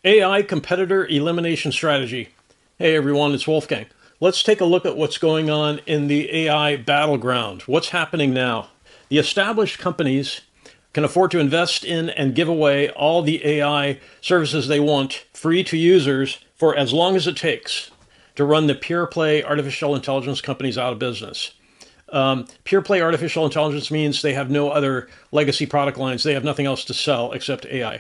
AI competitor elimination strategy. Hey everyone, it's Wolfgang. Let's take a look at what's going on in the AI battleground. What's happening now? The established companies can afford to invest in and give away all the AI services they want free to users for as long as it takes to run the pure play artificial intelligence companies out of business. Pure play artificial intelligence means they have no other legacy product lines. They have nothing else to sell except AI.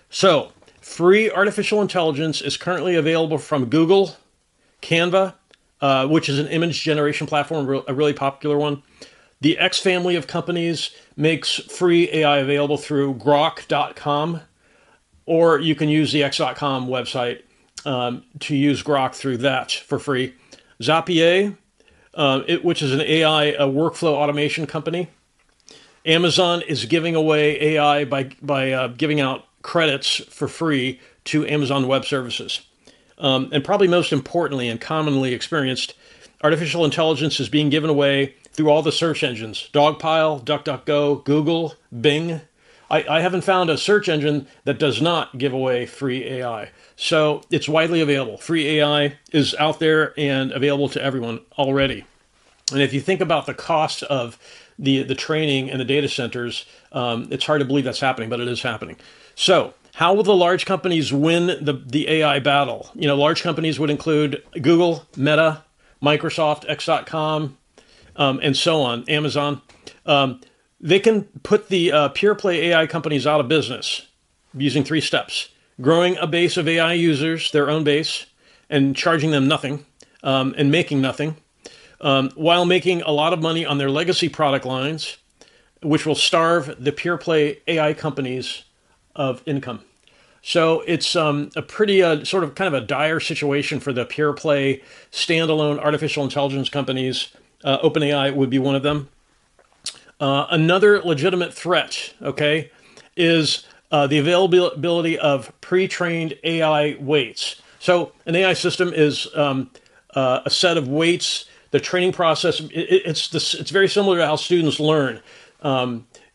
So free artificial intelligence is currently available from Google, Canva, which is an image generation platform, a really popular one. The X family of companies makes free AI available through grok.com, or you can use the x.com website to use Grok through that for free. Zapier, which is an AI workflow automation company. Amazon is giving away AI by giving out credits for free to Amazon Web Services. And probably most importantly and commonly experienced, artificial intelligence is being given away through all the search engines: Dogpile, DuckDuckGo, Google, Bing. I haven't found a search engine that does not give away free AI. So it's widely available. Free AI is out there and available to everyone already. And if you think about the cost of the training and the data centers, it's hard to believe that's happening, but it is happening. So how will the large companies win the AI battle? You know, large companies would include Google, Meta, Microsoft, X.com, and so on, Amazon. They can put the pure play AI companies out of business using 3 steps: growing a base of AI users, their own base, and charging them nothing, and making nothing, while making a lot of money on their legacy product lines, which will starve the pure play AI companies of income. So it's a pretty sort of kind of a dire situation for the pure play standalone artificial intelligence companies. OpenAI would be one of them. Another legitimate threat, okay, is the availability of pre-trained AI weights. So an AI system is a set of weights. The training process, it's very similar to how students learn.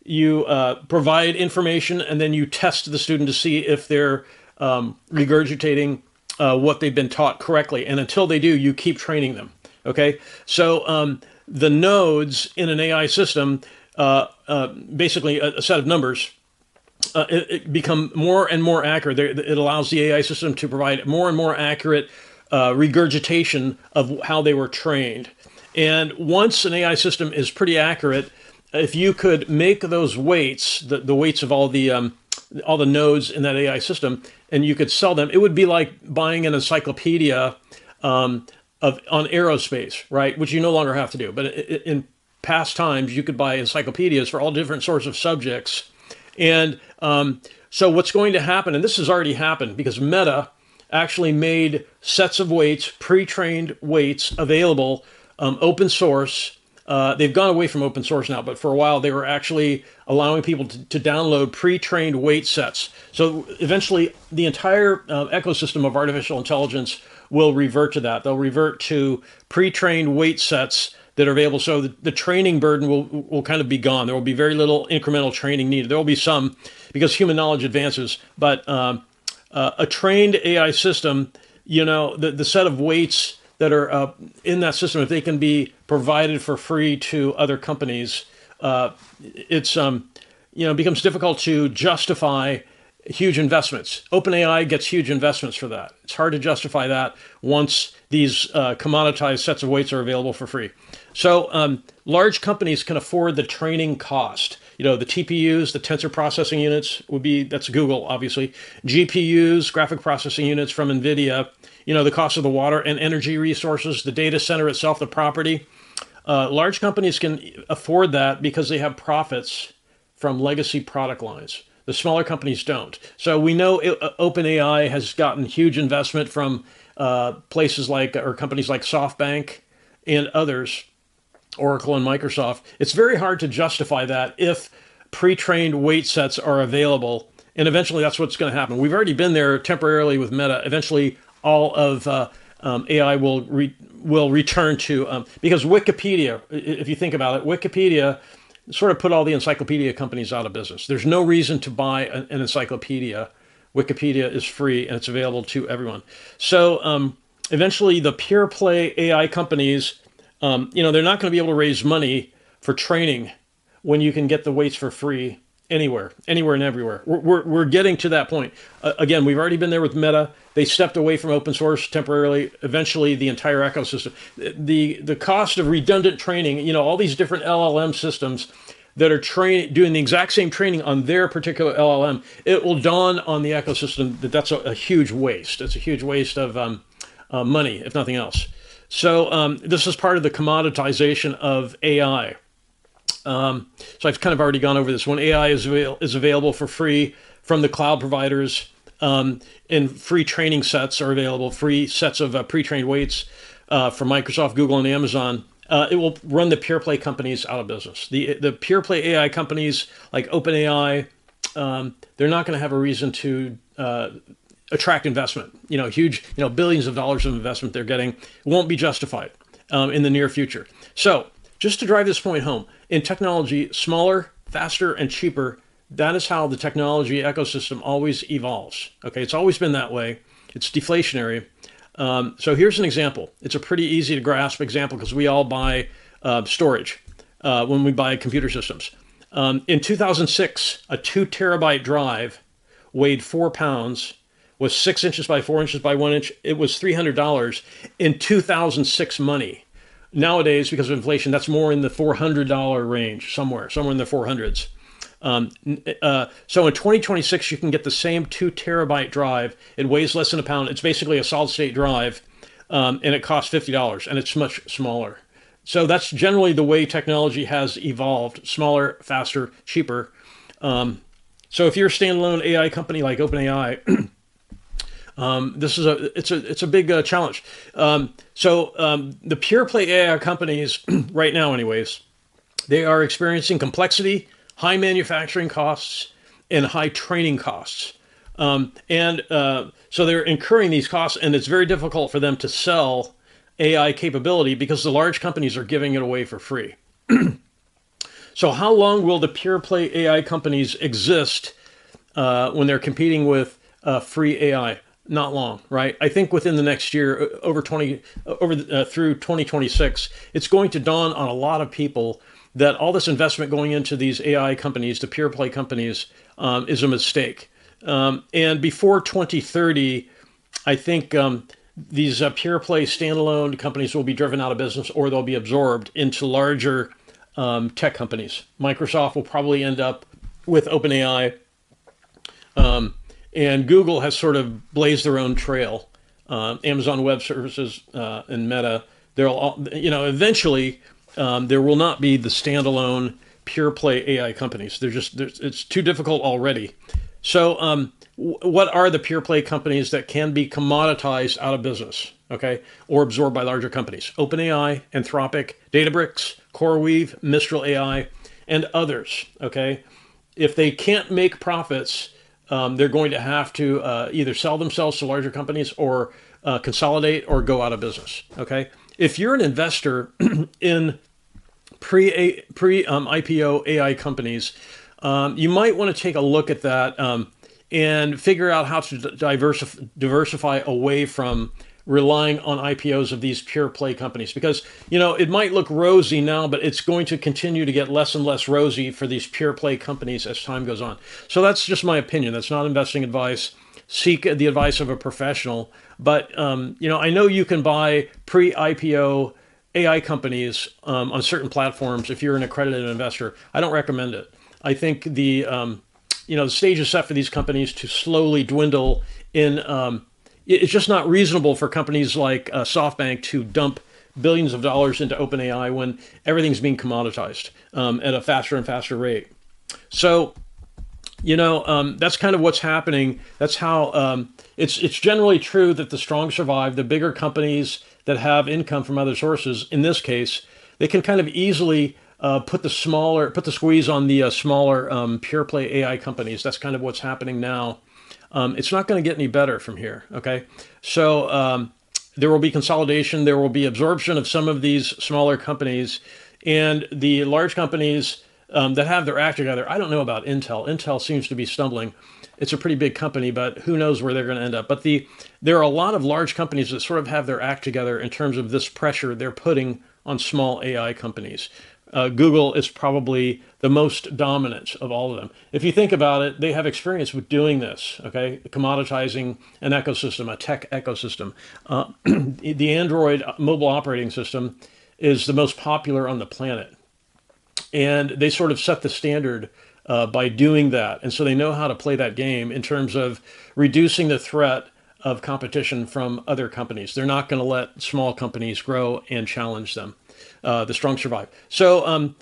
You provide information and then you test the student to see if they're regurgitating what they've been taught correctly. And until they do, you keep training them. Okay, so the nodes in an AI system, basically a set of numbers, it become more and more accurate. It allows the AI system to provide more and more accurate regurgitation of how they were trained. And once an AI system is pretty accurate, if you could make those weights, the weights of all the nodes in that AI system, and you could sell them, it would be like buying an encyclopedia on aerospace, right? Which you no longer have to do. But in past times, you could buy encyclopedias for all different sorts of subjects. And so what's going to happen, and this has already happened because Meta actually made sets of weights, pre-trained weights available, open source. They've gone away from open source now, but for a while they were actually allowing people to download pre-trained weight sets. So eventually the entire ecosystem of artificial intelligence will revert to that. They'll revert to pre-trained weight sets that are available. So the training burden will kind of be gone. There will be very little incremental training needed. There will be some because human knowledge advances, but a trained AI system, you know, the set of weights that are in that system, if they can be provided for free to other companies, it's becomes difficult to justify huge investments. OpenAI gets huge investments for that. It's hard to justify that once these commoditized sets of weights are available for free. So large companies can afford the training cost. You know, the TPUs, the tensor processing units that's Google, obviously. GPUs, graphic processing units from NVIDIA, you know, the cost of the water and energy resources, the data center itself, the property. Large companies can afford that because they have profits from legacy product lines. The smaller companies don't. So we know OpenAI has gotten huge investment from companies like SoftBank and others, Oracle and Microsoft. It's very hard to justify that if pre-trained weight sets are available. And eventually that's what's going to happen. We've already been there temporarily with Meta. Eventually all of AI will return to, because Wikipedia, if you think about it, Wikipedia sort of put all the encyclopedia companies out of business. There's no reason to buy an encyclopedia Wikipedia is free and it's available to everyone. So eventually the pure play AI companies, they're not going to be able to raise money for training when you can get the weights for free anywhere and everywhere. We're getting to that point. Again, we've already been there with Meta. They stepped away from open source temporarily. Eventually, the entire ecosystem, the cost of redundant training, all these different LLM systems that are doing the exact same training on their particular LLM, it will dawn on the ecosystem that that's a huge waste. It's a huge waste of money, if nothing else. So this is part of the commoditization of AI. So I've kind of already gone over this. When AI is available for free from the cloud providers, and free training sets are available, free sets of pre-trained weights from Microsoft, Google, and Amazon, it will run the pure play companies out of business. The pure play AI companies like OpenAI, they're not going to have a reason to attract investment. Huge, billions of dollars of investment they're getting won't be justified in the near future. So just to drive this point home, in technology, smaller, faster, and cheaper, that is how the technology ecosystem always evolves. Okay, it's always been that way. It's deflationary. So here's an example. It's a pretty easy to grasp example because we all buy storage when we buy computer systems. In 2006, a 2 terabyte drive weighed 4 pounds, was 6 inches by 4 inches by 1 inch. It was $300 in 2006 money. Nowadays, because of inflation, that's more in the $400 range, somewhere in the 400s. So in 2026, you can get the same 2 terabyte drive. It weighs less than a pound. It's basically a solid state drive, and it costs $50, and it's much smaller. So that's generally the way technology has evolved: smaller, faster, cheaper. So if you're a standalone AI company like OpenAI, it's a big challenge. The pure play AI companies right now, anyways, they are experiencing complexity, high manufacturing costs, and high training costs. So they're incurring these costs, and it's very difficult for them to sell AI capability because the large companies are giving it away for free. So how long will the pure play AI companies exist when they're competing with free AI? Not long, right? I think within the next year, through 2026, it's going to dawn on a lot of people that all this investment going into these AI companies, the pure play companies, is a mistake. And before 2030, I think these pure play standalone companies will be driven out of business, or they'll be absorbed into larger tech companies. Microsoft will probably end up with OpenAI. And Google has sort of blazed their own trail. Amazon Web Services and Meta, eventually there will not be the standalone pure play AI companies. It's too difficult already. So what are the pure play companies that can be commoditized out of business, okay, or absorbed by larger companies? OpenAI, Anthropic, Databricks, CoreWeave, Mistral AI, and others, okay? If they can't make profits, they're going to have to either sell themselves to larger companies or consolidate or go out of business. Okay, if you're an investor in pre-IPO AI companies, you might want to take a look at that and figure out how to diversify away from relying on IPOs of these pure play companies, because it might look rosy now, but it's going to continue to get less and less rosy for these pure play companies as time goes on. So that's just my opinion. That's not investing advice. Seek the advice of a professional. But I know you can buy pre-IPO AI companies on certain platforms if you're an accredited investor. I don't recommend it. I think the stage is set for these companies to slowly dwindle in. It's just not reasonable for companies like SoftBank to dump billions of dollars into OpenAI when everything's being commoditized at a faster and faster rate. So, that's kind of what's happening. That's how it's generally true that the strong survive. The bigger companies that have income from other sources, in this case, they can kind of easily put the squeeze on the smaller pure play AI companies. That's kind of what's happening now. It's not going to get any better from here, okay? So there will be consolidation. There will be absorption of some of these smaller companies. And the large companies that have their act together, I don't know about Intel. Intel seems to be stumbling. it's a pretty big company, but who knows where they're going to end up. But there are a lot of large companies that sort of have their act together in terms of this pressure they're putting on small AI companies. Google is probably the most dominant of all of them. If you think about it, they have experience with doing this, okay? Commoditizing an ecosystem, a tech ecosystem. The Android mobile operating system is the most popular on the planet. And they sort of set the standard by doing that. And so they know how to play that game in terms of reducing the threat of competition from other companies. They're not going to let small companies grow and challenge them. The strong survive. So,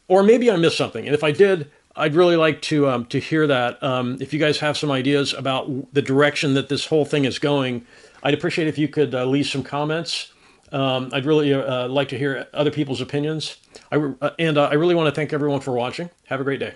or maybe I missed something. And if I did, I'd really like to hear that. If you guys have some ideas about the direction that this whole thing is going, I'd appreciate if you could leave some comments. I'd really like to hear other people's opinions. I really want to thank everyone for watching. Have a great day.